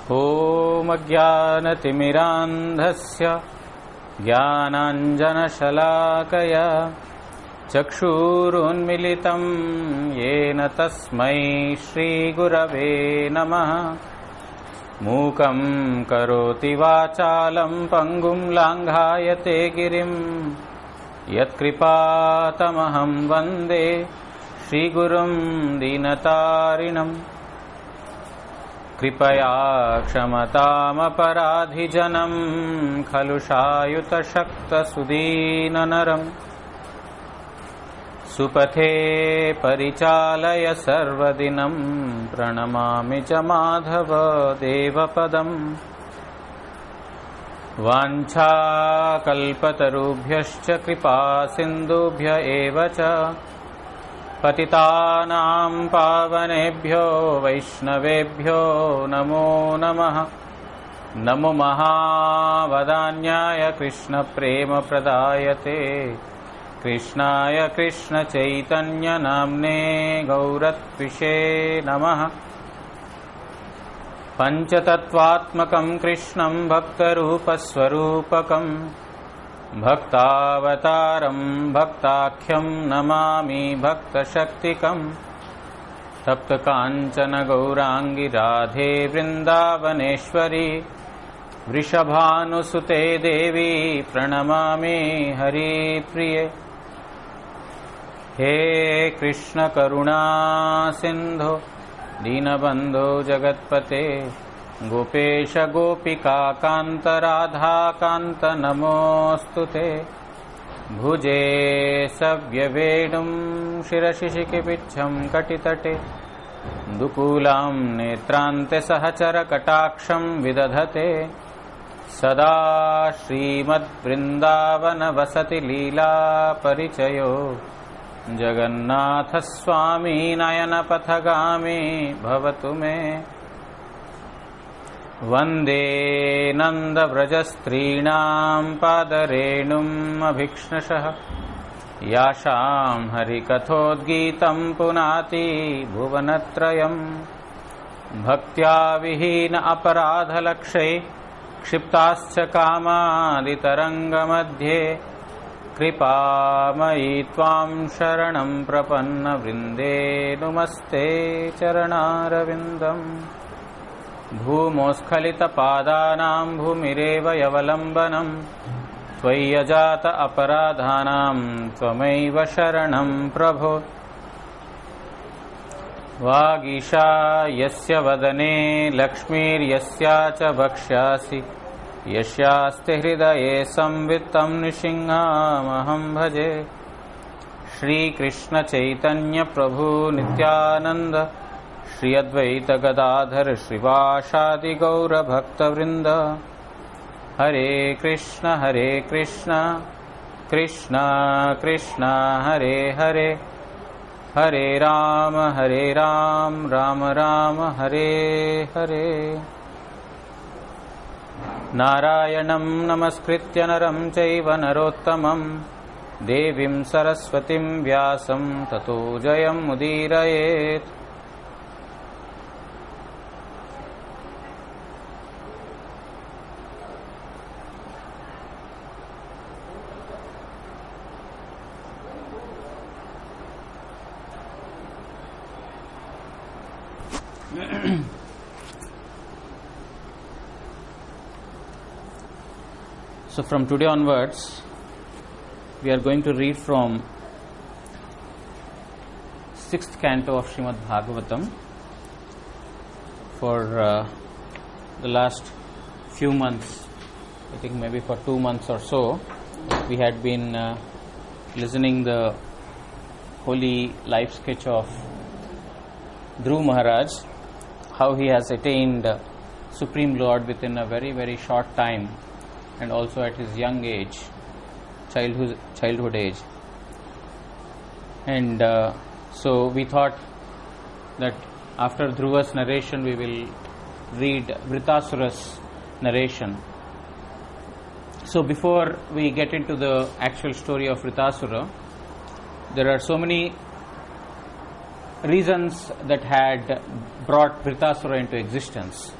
ॐ अज्ञानतिमिरान्धस्य ज्ञानाञ्जनशलाकया चक्षुरुन्मिलितं येन तस्मै श्रीगुरवे नमः। मूकं करोति वाचालं पङ्गुं लाङ्घायते गिरिं यत्कृपातमहं वन्दे श्रीगुरुं दीनतारिणम्। कृपया क्षमतामपराधिजनं खलु शायुतशक्तसुदीननरम्। सुपथे परिचालय सर्वदिनं प्रणमामि च माधव देवपदम्। वाञ्छाकल्पतरुभ्यश्च कृपा सिन्धुभ्य एव च पतितानां पावनेभ्यो वैष्णवेभ्यो नमो नमः। नमो महावदान्याय कृष्णप्रेमप्रदायते कृष्णाय कृष्णचैतन्यनाम्ने गौरत्विषे नमः। पञ्चतत्त्वात्मकं कृष्णं भक्तरूपस्वरूपकं भक्तावतारं भक्ताख्यं नमामि भक्तशक्तिकम्। तप्तकाञ्चन गौराङ्गी राधे वृन्दावनेश्वरी वृषभानुसुते देवी प्रणमामि हरिप्रिये। हे कृष्ण करुणा सिन्धो दीनबन्धो जगत्पते गोपेश गोपिका कान्त राधा कान्त नमोऽस्तुते। भुजे सव्यवेणुं शिरसि शिखिपिच्छं कटितटे दुकूलां नेत्रान्ते सहचरकटाक्षं विदधते। सदा श्रीमद्वृन्दावनवसति लीला परिचयो जगन्नाथस्वामी नयनपथगामी भवतु मे। वन्दे नन्दव्रजस्त्रीणां पादरेणुम् अभीक्ष्णशः यासां हरिकथोद्गीतं पुनाति भुवनत्रयम्। भक्त्या विहीन अपराधलक्षै क्षिप्ताश्च कामादितरङ्गमध्ये कृपामयि त्वां शरणं प्रपन्नवृन्दे नुमस्ते चरणारविन्दम्। भूमोस्खलितपादानां भूमिरेव यवलम्बनं त्वय्यजात अपराधानां त्वमैव शरणं प्रभो। वागीशा यस्य वदने लक्ष्मीर्यस्या च वक्ष्यासि यस्यास्ति हृदये संवित्तं नृसिंहमहं भजे। श्रीकृष्ण चैतन्य प्रभु नित्यानंद श्री अद्वैत गदाधर श्रीवासादि गौर भक्तवृंद। हरे कृष्ण कृष्ण कृष्ण हरे हरे हरे राम राम राम हरे हरे। नारायणं नमस्कृत्य नरं चैव नरोत्तमं देवीं सरस्वतीं व्यासं ततो जयमुदीरयेत्। So from today onwards, we are going to read from 6th canto of Srimad Bhagavatam. For the last few months, I think maybe for 2 months or so, we had been listening the holy life sketch of Dhruv Maharaj, how he has attained Supreme Lord within a very, very short time, and also at his young age, childhood age. And so we thought that after Dhruva's narration we will read Vritasura's narration. So before we get into the actual story of Vritasura, there are so many reasons that had brought Vritasura into existence.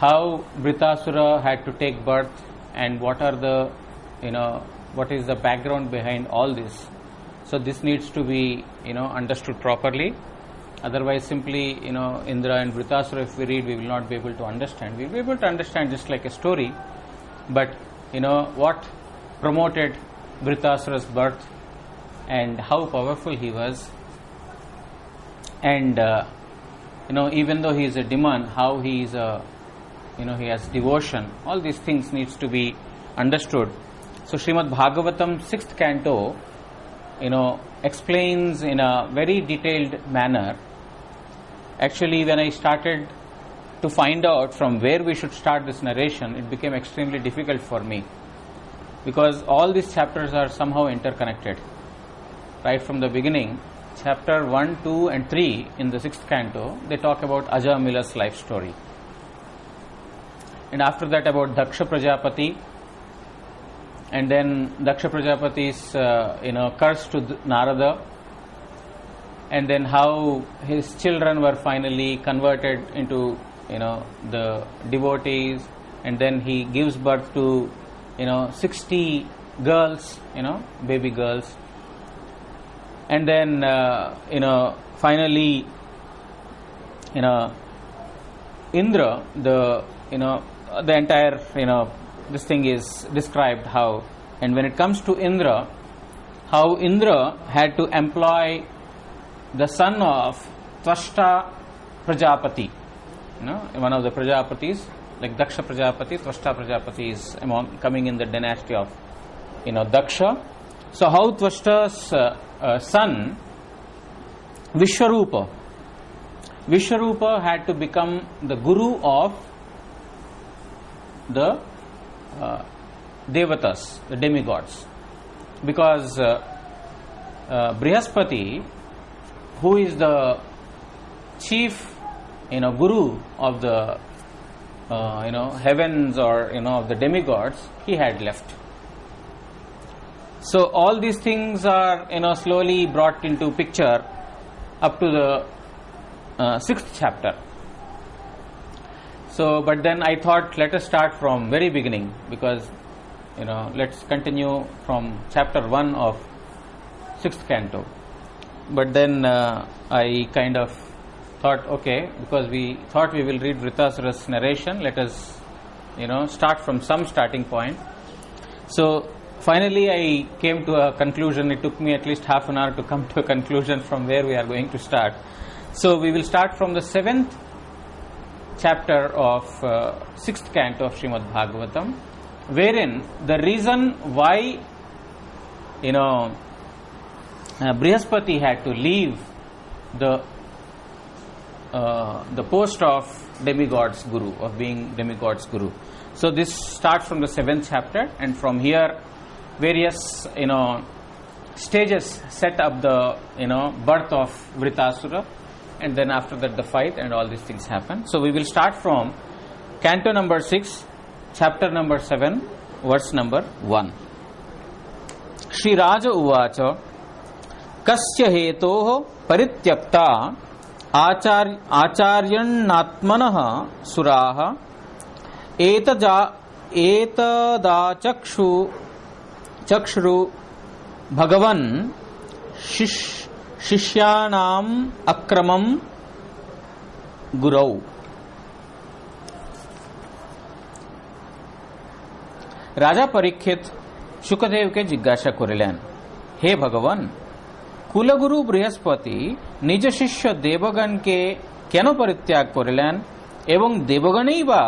how Britasura had to take birth and what are the, what is the background behind all this. So this needs to be, understood properly. Otherwise, simply, Indra and Britasura, if we read, we will not be able to understand. We will be able to understand just like a story, but, what promoted Britasura's birth and how powerful he was, and, even though he is a demon, how he is he has devotion. All these things needs to be understood. So Srimad Bhagavatam 6th canto, explains in a very detailed manner. Actually, when I started to find out from where we should start this narration, it became extremely difficult for me, because all these chapters are somehow interconnected. Right from the beginning, chapter 1, 2 and 3 in the 6th canto, they talk about Ajamila's life story. And after that about Daksha Prajapati, and then Daksha Prajapati's curse to Narada, and then how his children were finally converted into the devotees, and then he gives birth to 60 girls, baby girls, and then finally Indra, the entire this thing is described how, and when it comes to Indra, how Indra had to employ the son of Tvashta Prajapati, one of the Prajapatis, like Daksha Prajapati. Tvashta Prajapati is coming in the dynasty of Daksha. So how Tvashta's son Vishwarupa had to become the guru of the Devatas, the demigods, because Brihaspati, who is the chief guru of the heavens or of the demigods, he had left. So all these things are slowly brought into picture up to the 6th chapter. So, but then I thought, let us start from very beginning, because let's continue from chapter 1 of 6th canto. But then I kind of thought, okay, because we thought we will read Vritasura's narration, let us start from some starting point. So finally I came to a conclusion. It took me at least half an hour to come to a conclusion from where we are going to start. So we will start from the 7th chapter of 6th canto of Srimad Bhagavatam, wherein the reason why Brihaspati had to leave the post of demigod's guru, of being demigod's guru. So this starts from the 7th chapter, and from here various stages set up the birth of Vritasura, and then after that the fight and all these things happen. So we will start from canto number 6, chapter number 7, verse number 1. Shri Raja Uvacha Kasya hetoh parityakta आचार्यन्नात्मनः सुराः चक्षुरु भगवन् शिष्याणाम् अक्रमम् गुरौ. राजा परीक्षित शुकदेव के जिज्ञासा करिलेन, हे भगवान, कुलगुरु बृहस्पति निज शिष्य देवगण के केन परित्याग करिलेन एवं देवगणई बा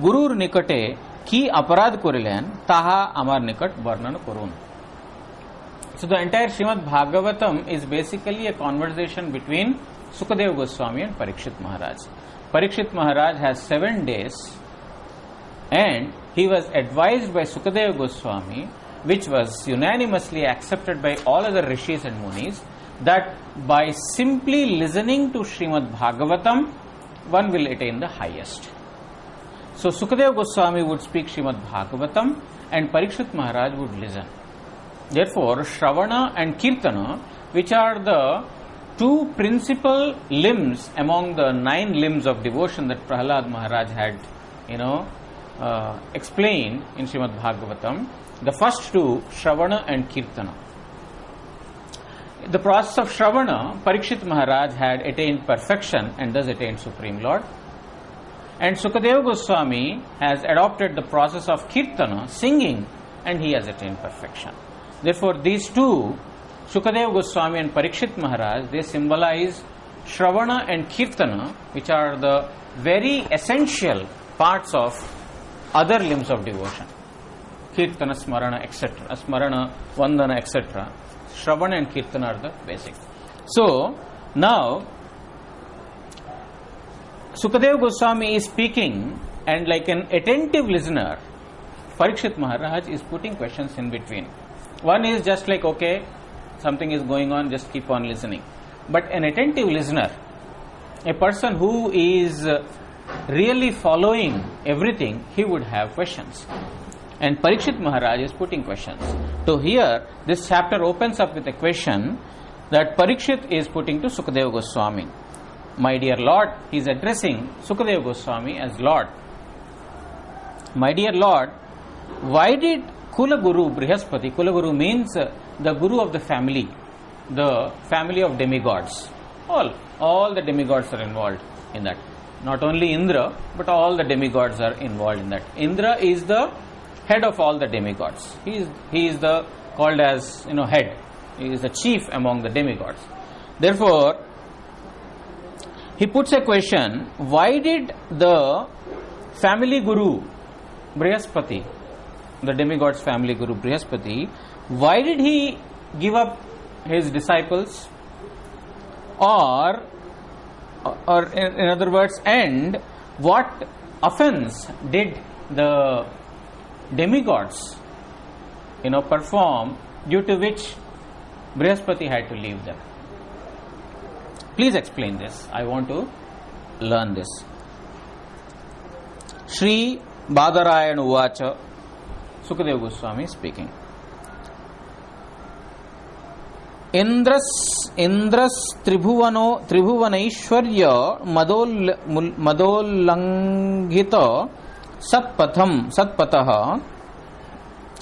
गुरुर निकटे की अपराध करिलेन ताहा आमार निकट वर्णन करुन. So the entire Srimad Bhagavatam is basically a conversation between Sukadeva Goswami and Parikshit Maharaj. Parikshit Maharaj has 7 days, and he was advised by Sukadeva Goswami, which was unanimously accepted by all other rishis and munis, that by simply listening to Srimad Bhagavatam, one will attain the highest. So Sukadeva Goswami would speak Srimad Bhagavatam and Parikshit Maharaj would listen. Therefore, Shravana and Kirtana, which are the 2 principal limbs among the 9 limbs of devotion that Prahlad Maharaj had explained in Srimad Bhagavatam. The first two, Shravana and Kirtana. The process of Shravana, Parikshit Maharaj had attained perfection and thus attained Supreme Lord. And Sukadeva Goswami has adopted the process of Kirtana, singing, and he has attained perfection. Therefore, these two, Sukadeva Goswami and Parikshit Maharaj, they symbolize Shravana and Kirtana, which are the very essential parts of other limbs of devotion. Kirtana, Smarana, etc. Smarana, Vandana, etc. Shravana and Kirtana are the basic. So, now, Sukadeva Goswami is speaking, and like an attentive listener, Parikshit Maharaj is putting questions in between. One is just like, okay, something is going on, just keep on listening. But an attentive listener, a person who is really following everything, he would have questions. And Parikshit Maharaj is putting questions. So here, this chapter opens up with a question that Parikshit is putting to Sukadeva Goswami. My dear Lord, he is addressing Sukadeva Goswami as Lord. My dear Lord, why did Kula Guru Brihaspati, Kula Guru means the Guru of the family of demigods. All the demigods are involved in that. Not only Indra, but all the demigods are involved in that. Indra is the head of all the demigods. He is the called as head. He is the chief among the demigods. Therefore, he puts a question: why did the family guru Brihaspati, the demigod's family guru Brihaspati, why did he give up his disciples? Or in other words, and what offense did the demigods perform, due to which Brihaspati had to leave them? Please explain this. I want to learn this. Shri Badarayan Uvacha, Sukadeva Goswami speaking. Indras Tribhuvaneshwarya Madolangita Satpataha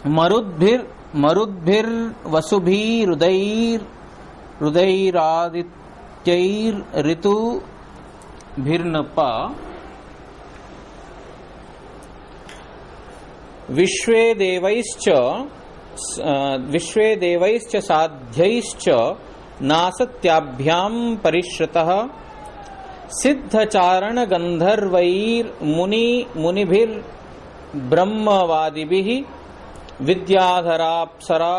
Marudbhir Vasubhi Rudairadityair Ritu Bhirnapa Vishwe Devaischa Sadhyaischa Nasatyabhyam Parishratah Siddhacharana Gandharvair Munibhir Brahmavadibhi Vidyadhara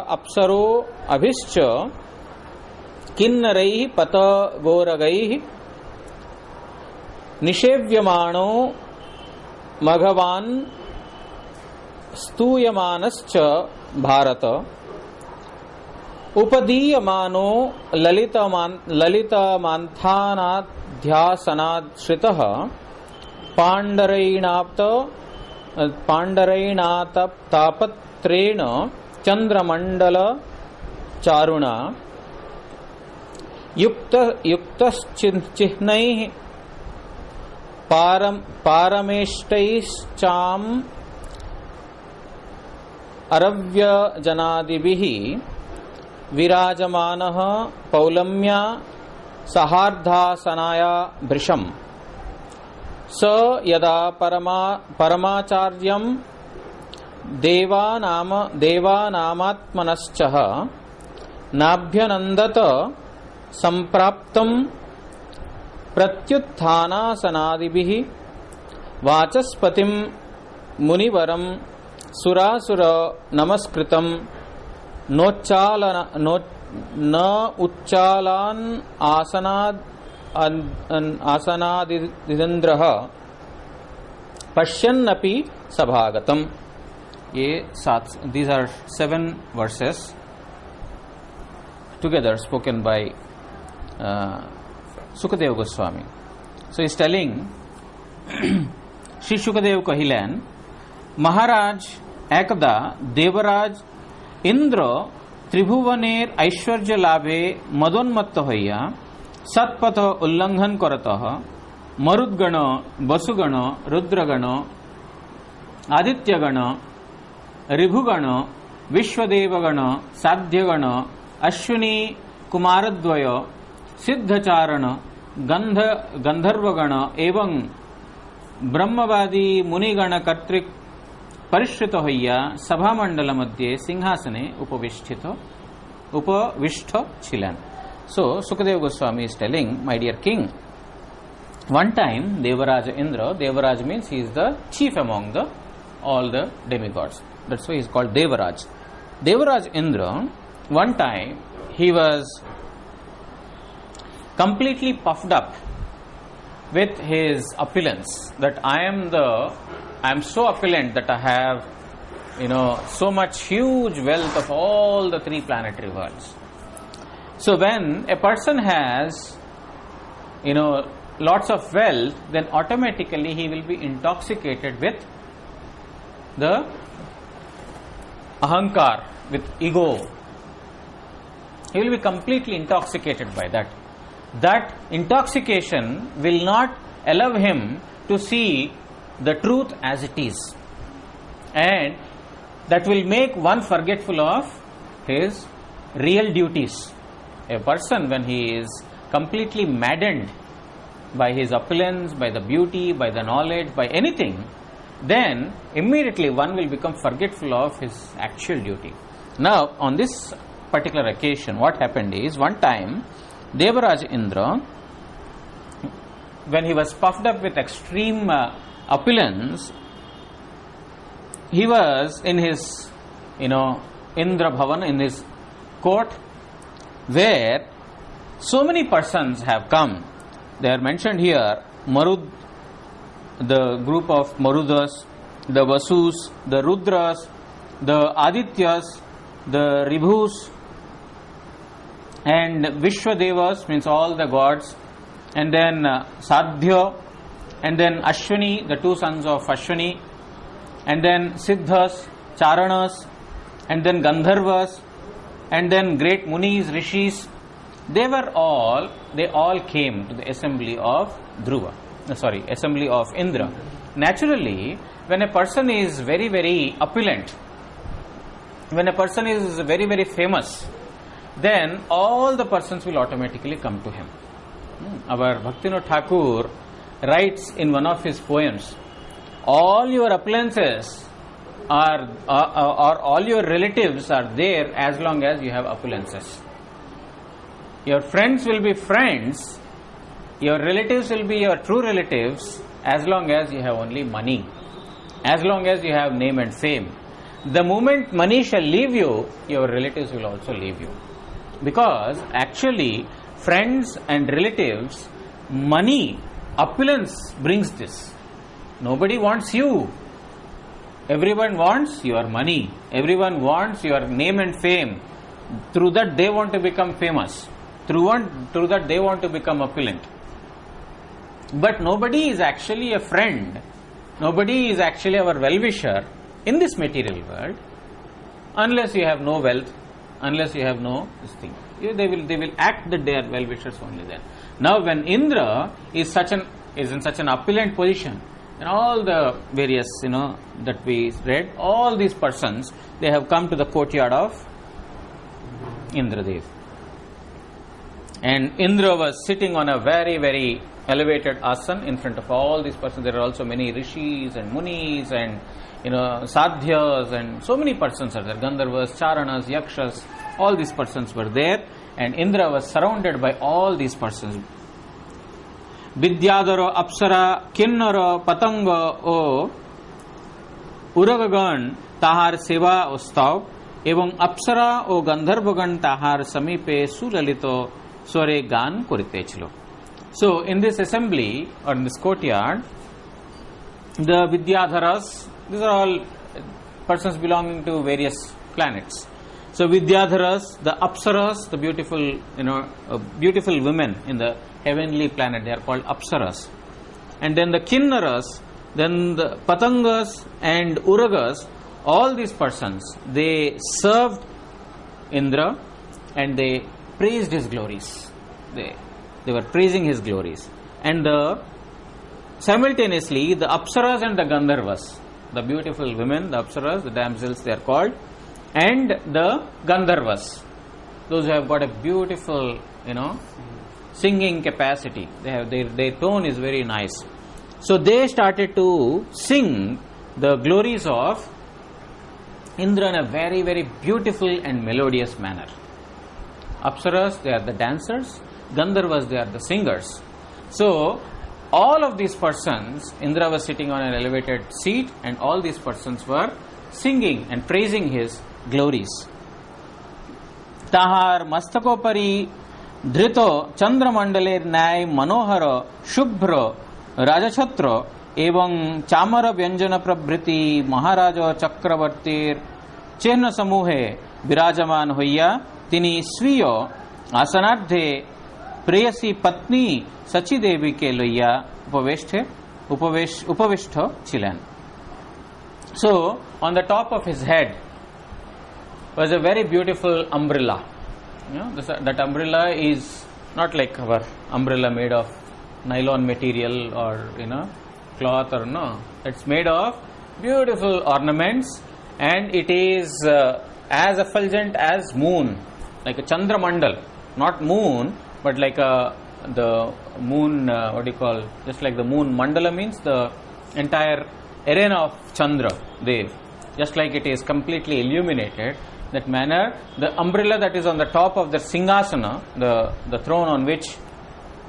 Apsaro Abhischa Kinnaraihi Pata Goragaihi Nishevyamano Maghavan Stuyamanascha Bharata Upadiyamano Lalita Manthanadhyasanad Shritaha Pandarainata Tapatrena Chandramandala Charuna Yuktaschihnai Parameshtais Aravya Janadibihi Virajamanaha Paulamya Sahardhasanaya Brisham Sa Yada Paramacharyam Devanamatmanaschaha Nabhyanandata Sampraptam Pratyuthana Sanadibihi Vachaspatim Munivaram Surasura Namaskritam Na Uchalan Asanadidendraha Pashyannapi Sabhagatam. These are 7 verses together spoken by Sukadeva Goswami. So he is telling Shri Shukadev Kahilan, Maharaj Ekada Devaraj Indra Tribhuvaner Aishwarya Labhe Madonmatta Hoya Satpatha Ullanghan Karataha Marudgana Vasugana Rudragana आदित्यगण, ऋभुगण, विश्वदेवगण, साध्यगण, Ashwini कुमारद्वय, सिद्धचारण, गंधर्वगण एवं ब्रह्मवादी मुनिगण कर्तृक परिश्रित होइया सभामंडल मध्ये Sinhasane उपविष्ट छिलेन. So Sukadeva Goswami is telling, my dear king, one time Devaraja Indra, Devaraj means he is the chief among all the demigods. That's why he is called Devaraj. Devaraj Indra, one time he was completely puffed up with his opulence, that I am so opulent that I have, so much huge wealth of all the three planetary worlds. So when a person has, lots of wealth, then automatically he will be intoxicated with the ahankar, with ego. He will be completely intoxicated by that. That intoxication will not allow him to see the truth as it is, and that will make one forgetful of his real duties. A person, when he is completely maddened by his opulence, by the beauty, by the knowledge, by anything, then immediately one will become forgetful of his actual duty. Now, on this particular occasion, what happened is, one time Devaraj Indra, when he was puffed up with extreme opulence, he was in his, Indra Bhavan, in his court, where so many persons have come. They are mentioned here: Marud, the group of Marudas, the Vasus, the Rudras, the Adityas, the Ribhus, and Vishwadevas, means all the gods, and then Sadhya, and then Ashwini, the two sons of Ashwini, and then Siddhas, Charanas, and then Gandharvas, and then great Munis, Rishis. They all came to the assembly of assembly of Indra. Naturally, when a person is very, very opulent, when a person is very, very famous, then all the persons will automatically come to him. Our Bhaktivinoda Thakur writes in one of his poems, all your opulences are or all your relatives are there as long as you have opulences. Your friends will be friends, your relatives will be your true relatives as long as you have only money, as long as you have name and fame. The moment money shall leave you, your relatives will also leave you. Because actually, friends and relatives, money, opulence brings this. Nobody wants you. Everyone wants your money. Everyone wants your name and fame. Through that they want to become famous. Through that they want to become opulent. But nobody is actually a friend. Nobody is actually our well-wisher in this material world unless you have no wealth, unless you have no this thing. They will act that they are well-wishers only then. Now when Indra is in such an opulent position, and all the various, that we read, all these persons, they have come to the courtyard of Indradev. And Indra was sitting on a very, very elevated asan in front of all these persons. There are also many rishis and munis and, sadhyas, and so many persons are there. Gandharvas, Charanas, Yakshas, all these persons were there. And Indra was surrounded by all these persons. Vidyadhara, Apsara, Kinnara, Patanga o Uragagan তাহার সেবা ও স্তব এবং অপ্সরা ও গন্ধর্বগণ তাহার সমীপে সুললিত স্বরে গান করিতেছিল. So in this assembly or in this courtyard, the Vidyadharas, these are all persons belonging to various planets. So Vidyadharas, the Apsaras, the beautiful, beautiful women in the heavenly planet, they are called Apsaras. And then the Kinnaras, then the Patangas and Uragas, all these persons, they served Indra and they praised his glories. They were praising his glories. And simultaneously, the Apsaras and the Gandharvas, the beautiful women, the Apsaras, the damsels they are called, and the Gandharvas, those who have got a beautiful, singing capacity. They have their tone is very nice. So they started to sing the glories of Indra in a very, very beautiful and melodious manner. Apsaras, they are the dancers. Gandharvas, they are the singers. So all of these persons, Indra was sitting on an elevated seat, and all these persons were singing and praising his glories. Tahar mastakopari dhrito chandramandale न्याय मनोहर शुभ्र राजछत्र एवं चामर व्यंजन प्रभृति महाराज चक्रवर्तीर चिन्ह समूहे विराजमान होइया तिनी स्वीय आसनार्धे प्रेयसी पत्नी सची देवी के लइया उपविष्ट छिलेन. So on the top of his head was a very beautiful umbrella. That umbrella is not like our umbrella made of nylon material or cloth or no. It's made of beautiful ornaments, and it is as effulgent as moon, like a Chandramandal, not moon, but like the moon. What do you call? Just like the moon mandala means the entire arena of Chandra Dev. Just like it is completely illuminated. That manner, the umbrella that is on the top of the Singhasana, the throne on which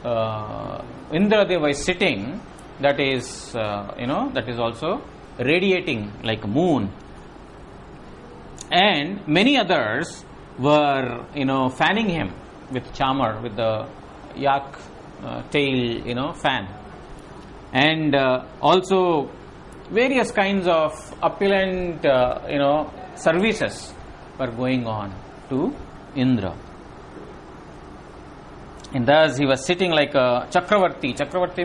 Indradeva is sitting, that is that is also radiating like a moon. And many others were fanning him with chamar, with the yak tail fan, and also various kinds of opulent services were going on to Indra. And thus he was sitting like a Chakravarti. Chakravarti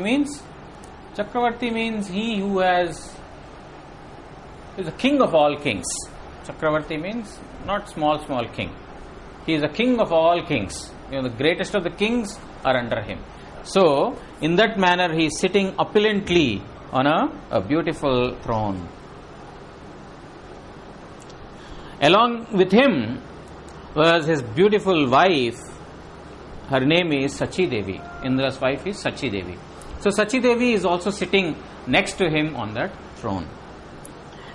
means he who is a king of all kings. Chakravarti means not small king. He is a king of all kings. The greatest of the kings are under him. So in that manner he is sitting opulently on a beautiful throne. Along with him was his beautiful wife. Her name is Sachi Devi. Indra's wife is Sachi Devi. So Sachi Devi is also sitting next to him on that throne.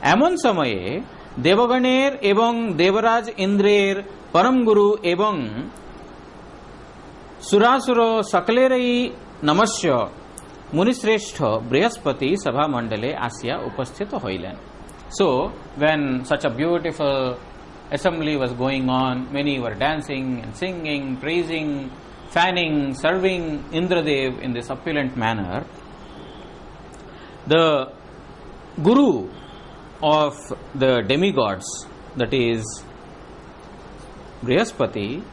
एमन समये देवगणेर एवं देवराज इंद्रेर परम गुरु एवं सुरासुर सकलेरई नमस्य मुनिश्रेष्ठ बृहस्पति सभा मंडले आसिया उपस्थित होइलेन. So when such a beautiful assembly was going on, many were dancing and singing, praising, fanning, serving Indradev in this opulent manner. The guru of the demigods, that is Brihaspati,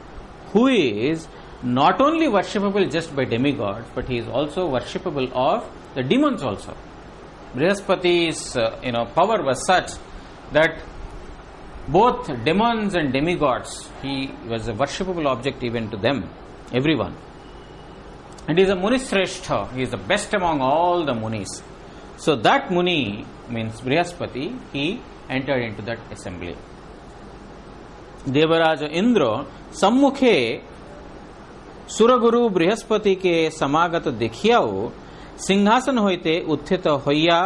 who is not only worshipable just by demigods, but he is also worshipable of the demons also. Brihaspati's power was such that both demons and demigods, he was a worshipable object even to them, everyone. And he is a Munishrestha, he is the best among all the Munis. So that Muni means Brihaspati, he entered into that assembly. Devraj Indra सम्मुखे सुरगुरु बृहस्पति के समागत देखियाओ सिंहासन होइते उत्थित हइया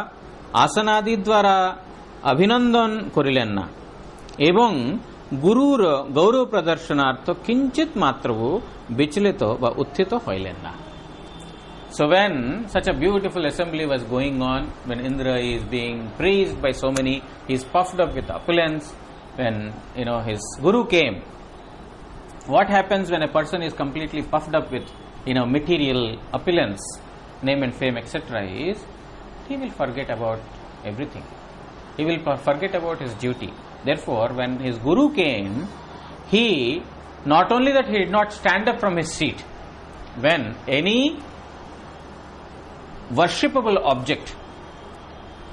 आसनादि द्वारा अभिनंदन करिलेन एवं गुरुर गौरव प्रदर्शनार्थ किंचित मात्रवो विचलित व उत्थित हइलेन. So when such a beautiful assembly was going on, when Indra is being praised by so many, he is puffed up with opulence. When his guru came, what happens when a person is completely puffed up with material opulence, name and fame, etc., is he will forget about everything. He will forget about his duty. Therefore, when his guru came, he not only that he did not stand up from his seat. When any worshipable object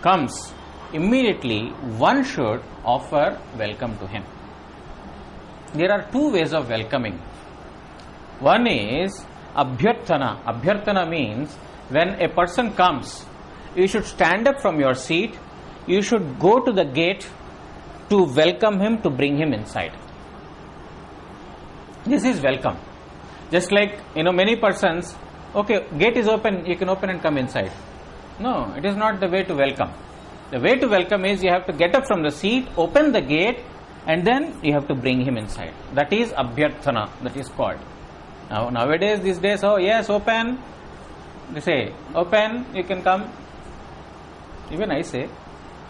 comes, immediately one should offer welcome to him. There are two ways of welcoming. One is abhyarthana. Abhyarthana means when a person comes, you should stand up from your seat you should go to the gate to welcome him, to bring him inside. This is welcome. Just like, many persons, okay, gate is open, you can open and come inside. No, it is not the way to welcome. The way to welcome is you have to get up from the seat, open the gate, and then you have to bring him inside. That is abhyarthana, that is called. Now, nowadays, these days, oh yes, open. They say, open, you can come. Even I say.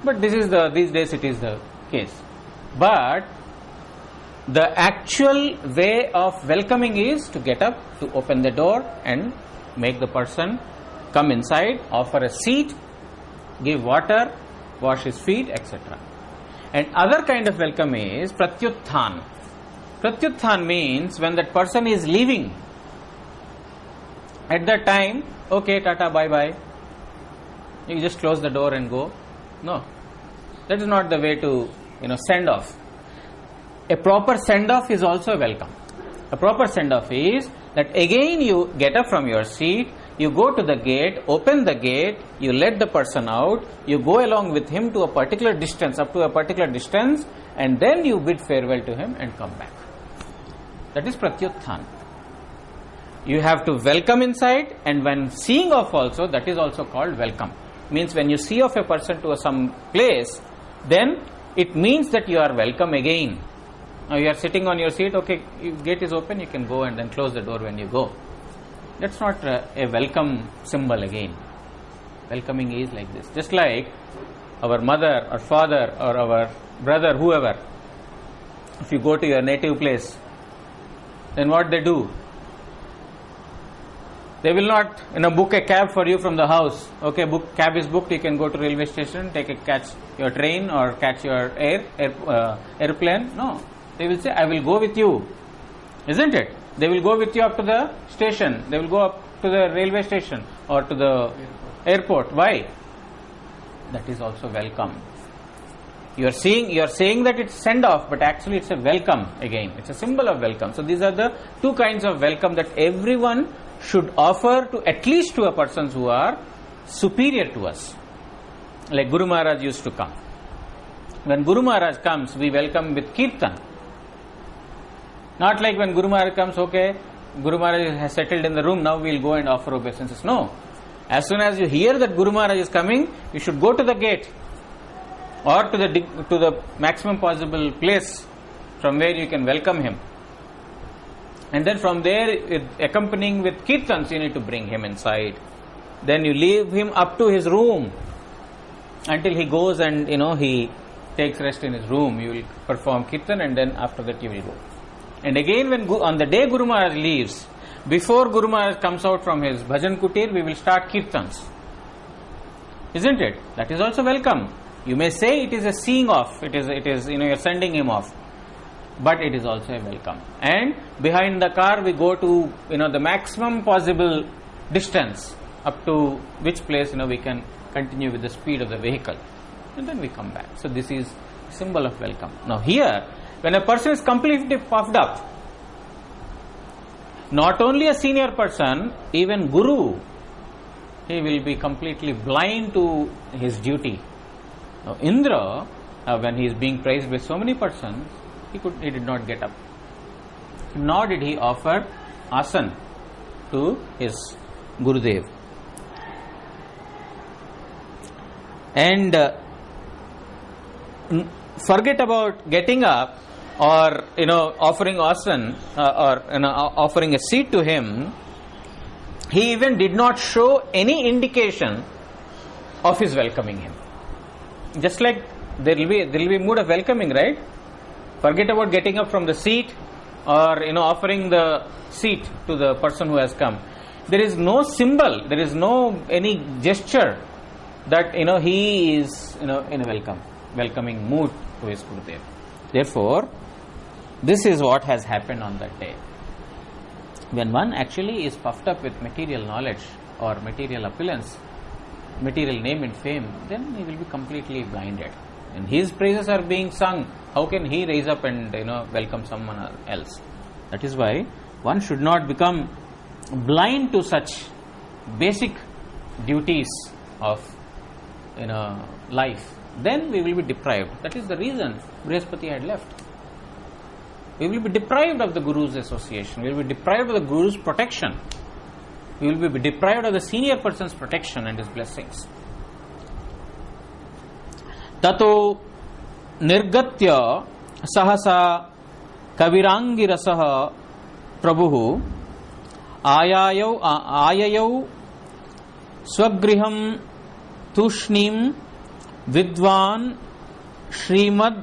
But these days it is the case. But the actual way of welcoming is to get up, to open the door and make the person come inside, offer a seat, give water, wash his feet, etc. And other kind of welcome is pratyutthan. Pratyutthan means when that person is leaving, at that time, okay, tata, bye bye. You just close the door and go. No, that is not the way to send off. A proper send off is also a welcome. A proper send off is that again you get up from your seat, you go to the gate, open the gate, you let the person out, you go along with him to a particular distance, up to a particular distance, and then you bid farewell to him and come back. That is pratyutthan. You have to welcome inside, and when seeing off also, that is also called welcome. Means when you see off a person to some place, then it means that you are welcome again. Now you are sitting on your seat, okay, gate is open, you can go and then close the door when you go. That's not a welcome symbol again. Welcoming is like this. Just like our mother or father or our brother, whoever, if you go to your native place, then what they do? They will not book a cab for you from the house. Okay, cab is booked, you can go to railway station, catch your train or catch your airplane. No, they will say, I will go with you. Isn't it? They will go with you up to the station. They will go up to the railway station or to the airport. Why? That is also welcome. You are saying that it's send off, but actually it's a welcome again. It's a symbol of welcome. So these are the two kinds of welcome that everyone should offer to at least to a persons who are superior to us. Like Guru Maharaj used to come. When Guru Maharaj comes, we welcome with kirtan. Not like when Guru Maharaj comes, okay, Guru Maharaj has settled in the room, now we will go and offer obeisances. No. As soon as you hear that Guru Maharaj is coming, you should go to the gate or to the maximum possible place from where you can welcome him. And then from there, accompanying with kirtans, you need to bring him inside. Then you leave him up to his room until he goes and he takes rest in his room. You will perform kirtan and then after that you will go. And again, on the day Guru Maharaj leaves, before Guru Maharaj comes out from his bhajan kutir, we will start kirtans. Isn't it? That is also welcome. You may say it is a seeing off. It is you're sending him off. But it is also a welcome. And behind the car, we go to the maximum possible distance up to which place we can continue with the speed of the vehicle, and then we come back. So this is symbol of welcome. Now here, when a person is completely puffed up, not only a senior person, even Guru, he will be completely blind to his duty. Now Indra, when he is being praised by so many persons, he did not get up, nor did he offer asan to his Gurudev. And forget about getting up or offering asan or offering a seat to him. He even did not show any indication of his welcoming him. Just like there will be mood of welcoming, right? Forget about getting up from the seat or offering the seat to the person who has come. There is no symbol, there is no any gesture that he is in a welcoming mood to his Gurudev. Therefore, this is what has happened on that day. When one actually is puffed up with material knowledge or material opulence, material name and fame, then he will be completely blinded. And his praises are being sung. How can he raise up and welcome someone else? That is why one should not become blind to such basic duties of life, then we will be deprived. That is the reason Brihaspati had left. We will be deprived of the Guru's association. We will be deprived of the Guru's protection. We will be deprived of the senior person's protection and his blessings. Tato nirgatya sahasa kavirangirasaha prabhuhu ayayau swagriham tushnim vidwan Srimad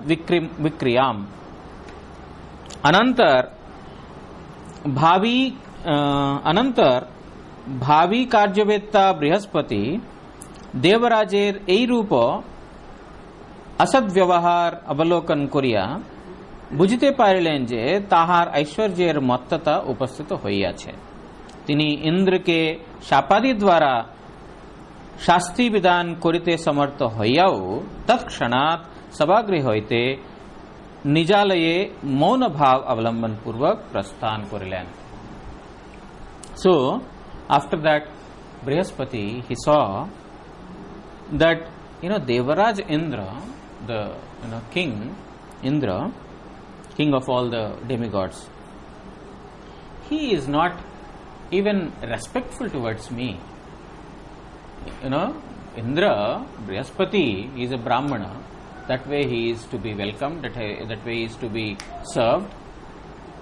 Vikriyam. Anantar भावी कार्यवेत्ता बृहस्पति देवराजेर এই রূপ असद व्यवहार अवलोकन करिया बुझते पारिलेन जे ताहार ऐश्वर्येर मत्तता उपस्थित हইয়াছে। তিনি ইন্দ্রকে শাপাদি দ্বারা শাস্তি বিধান করিতে সমর্থ হইয়াও তৎক্ষণাৎ সভাগৃহ হইতে নিজালয়ে মৌন ভাব অবলম্বন পূর্বক প্রস্থান করিলেন। So after that Brihaspati, he saw that Devaraj Indra, the king Indra, king of all the demigods, he is not even respectful towards me. Indra, Brihaspati, he is a Brahmana. That way he is to be welcomed, that way he is to be served.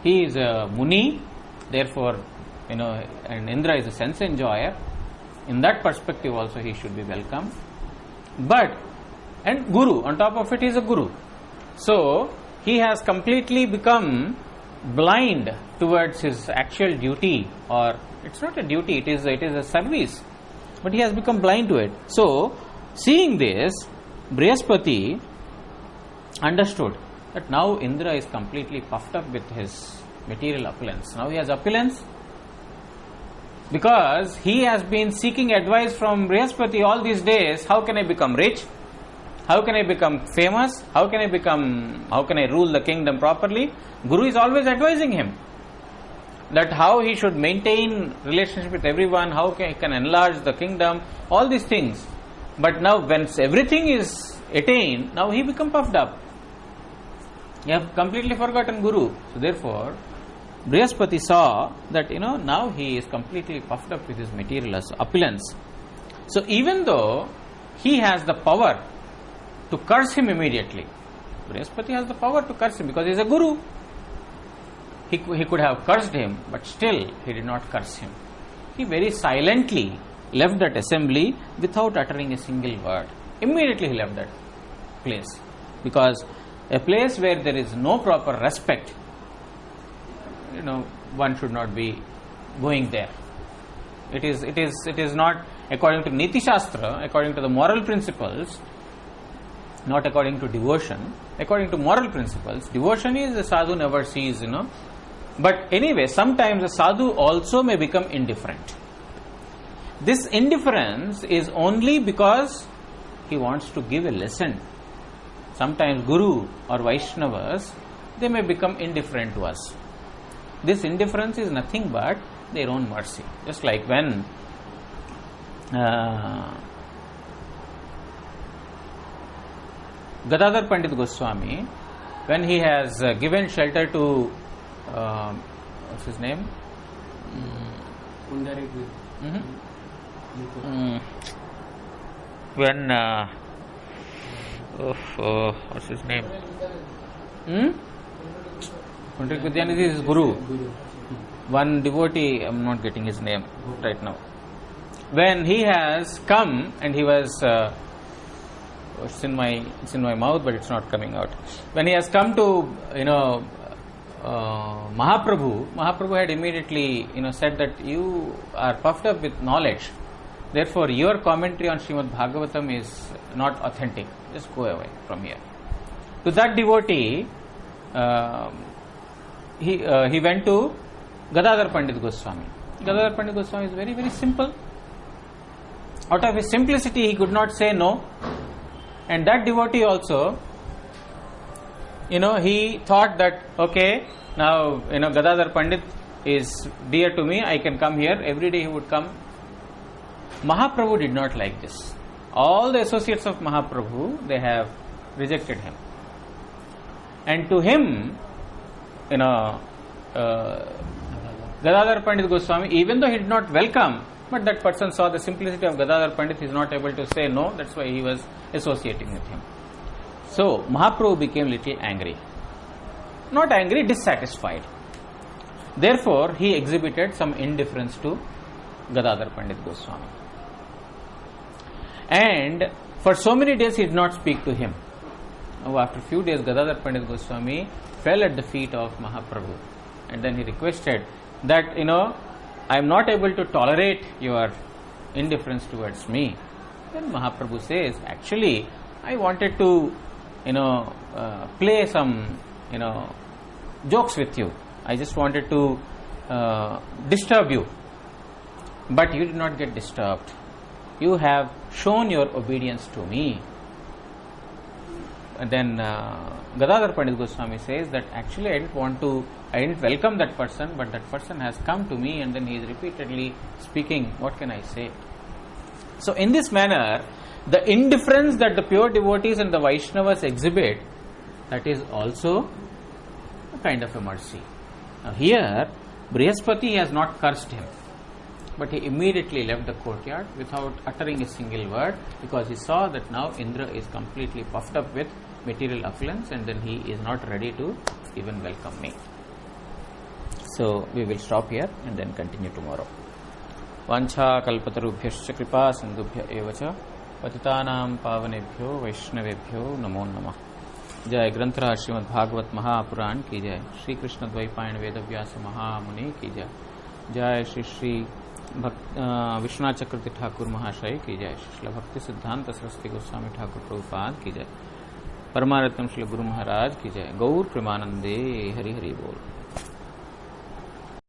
He is a Muni, therefore, and Indra is a sense enjoyer. In that perspective also he should be welcomed. And Guru, on top of it, he is a Guru. So, he has completely become blind towards his actual duty, or it's not a duty, it is a service, but he has become blind to it. So, seeing this, Brihaspati understood that now Indra is completely puffed up with his material opulence. Now he has opulence because he has been seeking advice from Brihaspati all these days. How can I become rich? How can I become famous? How can I rule the kingdom properly? Guru is always advising him that how he should maintain relationship with everyone, how he can enlarge the kingdom, all these things. But now when everything is attained, now he become puffed up. He have completely forgotten Guru. So therefore, Brihaspati saw that now he is completely puffed up with his material opulence. So even though he has the power to curse him immediately, Brihaspati has the power to curse him because he is a Guru. He could have cursed him, but still he did not curse him. He very silently left that assembly without uttering a single word. Immediately he left that place, because a place where there is no proper respect, one should not be going there. It is not according to Niti Shastra, according to the moral principles, not according to devotion. According to moral principles, devotion is the sadhu never sees, But anyway, sometimes the sadhu also may become indifferent. This indifference is only because he wants to give a lesson. Sometimes Guru or Vaishnavas, they may become indifferent to us. This indifference is nothing but their own mercy. Just like when Gadadhar Pandit Goswami, when he has given shelter to what's his name? When what's his name? Pandit Vidyanidhi is Guru. One devotee, I'm not getting his name right now. When he has come and he was it's in my mouth, but it's not coming out. When he has come to Mahaprabhu had immediately said that you are puffed up with knowledge, therefore your commentary on Srimad Bhagavatam is not authentic, just go away from here. To that devotee, he went to Gadadhar Pandit Goswami. Gadadhar Pandit Goswami is very, very simple. Out of his simplicity, he could not say no. And that devotee also, he thought that, okay, now, Gadadhar Pandit is dear to me, I can come here. Every day he would come Mahaprabhu did not like this. All the associates of Mahaprabhu, they have rejected him. And to him, Gadadhar Pandit Goswami, even though he did not welcome, but that person saw the simplicity of Gadadhar Pandit, he is not able to say no, that's why he was associating with him. So, Mahaprabhu became little angry. Not angry, dissatisfied. Therefore, he exhibited some indifference to Gadadhar Pandit Goswami. And for so many days he did not speak to him. Now, after a few days, Gadadhar Pandit Goswami fell at the feet of Mahaprabhu. And then he requested that, I am not able to tolerate your indifference towards me. Then Mahaprabhu says, actually, I wanted to, play some, jokes with you. I just wanted to disturb you. But you did not get disturbed. You have shown your obedience to me. And then Gadadhar Pandit Goswami says that actually I didn't welcome that person, but that person has come to me and then he is repeatedly speaking. What can I say? So in this manner, the indifference that the pure devotees and the Vaishnavas exhibit, that is also a kind of a mercy. Now here, Brihaspati has not cursed him, but he immediately left the courtyard without uttering a single word, because he saw that now Indra is completely puffed up with material affluence and then he is not ready to even welcome me. So we will stop here and then continue tomorrow. Vancha kalpatarubhyascha kripa sindubhya evacha patitanam pavanebhyo vaishnavebhyo namo namah. जय ग्रंथराज श्रीमद् भागवत महापुराण की जय. श्री कृष्ण द्वैपायन वेदव्यास महामुनि की जय. जय श्री श्री विश्वनाथ चक्रवर्ती ठाकुर महाशय की जय. श्री भक्ति सिद्धांत सरस्वती गोस्वामी ठाकुर प्रभुपाद की जय. परमारत्न श्री गुरु महाराज की जय. गौर प्रेमानंदे हरि हरि बोल.